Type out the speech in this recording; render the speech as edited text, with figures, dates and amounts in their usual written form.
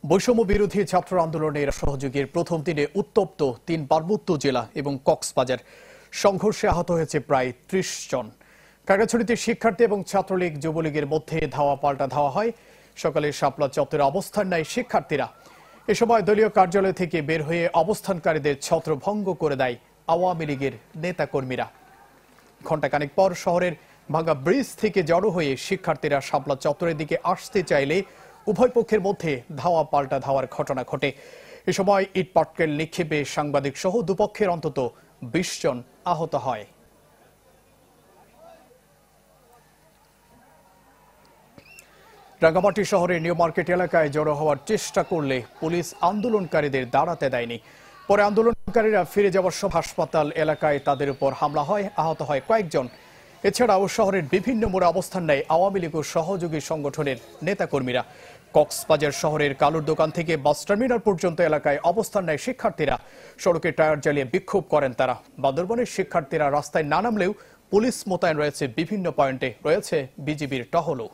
বৈষম্য বিরোধী ছাত্র আন্দোলনের সহযোগীর প্রথম দিনে উত্তপ্ত ৩ পার্বত্য জেলা এবং কক্সবাজার। সংঘর্ষে আহত হয়েছে প্রায় ৩০ জন। কাগাছড়িতে শিক্ষার্থী এবং ছাত্রলীগ যুবলীগের মধ্যে ধাওয়া পাল্টা ধাওয়া হয়। সকালে শাপলা চত্বরে অবস্থান নেয় শিক্ষার্থীরা। এ সময় দলীয় কার্যালয় থেকে বের হয়ে অবস্থানকারীদের ছত্রভঙ্গ করে দেয় আওয়ামী লীগের নেতাকর্মীরা। ঘণ্টাখানেক পর শহরের ভাঙা ব্রিজ থেকে জড়ো হয়ে শিক্ষার্থীরা শাপলা চত্বরের দিকে আসতে চাইলে উভয় পক্ষের মধ্যে ধাওয়া পাল্টা ধাওয়ার ঘটনা ঘটে। এ সময় ইট পাটকেল নিক্ষেপে সাংবাদিক সহ দুপক্ষের অন্তত ২০ জন আহত হয়। রাঙ্গামাটি শহরের নিউ মার্কেট এলাকায় জড়ো হওয়ার চেষ্টা করলে পুলিশ আন্দোলনকারীদের দাঁড়াতে দেয়নি। পরে আন্দোলনকারীরা ফিরে যাওয়ার সময় হাসপাতাল এলাকায় তাদের উপর হামলা হয়, আহত হয় কয়েকজন। এছাড়াও শহরের বিভিন্ন মোড়ে অবস্থান নেয় আওয়ামী লীগ ও সহযোগী সংগঠনের নেতাকর্মীরা। কক্সবাজার শহরের কালুর দোকান থেকে বাস টার্মিনাল পর্যন্ত এলাকায় অবস্থান নেয় শিক্ষার্থীরা। সড়কে টায়ার জ্বালিয়ে বিক্ষোভ করেন তারা। বান্দরবনের শিক্ষার্থীরা রাস্তায় না নামলেও পুলিশ মোতায়েন রয়েছে, বিভিন্ন পয়েন্টে রয়েছে বিজিবির টহলও।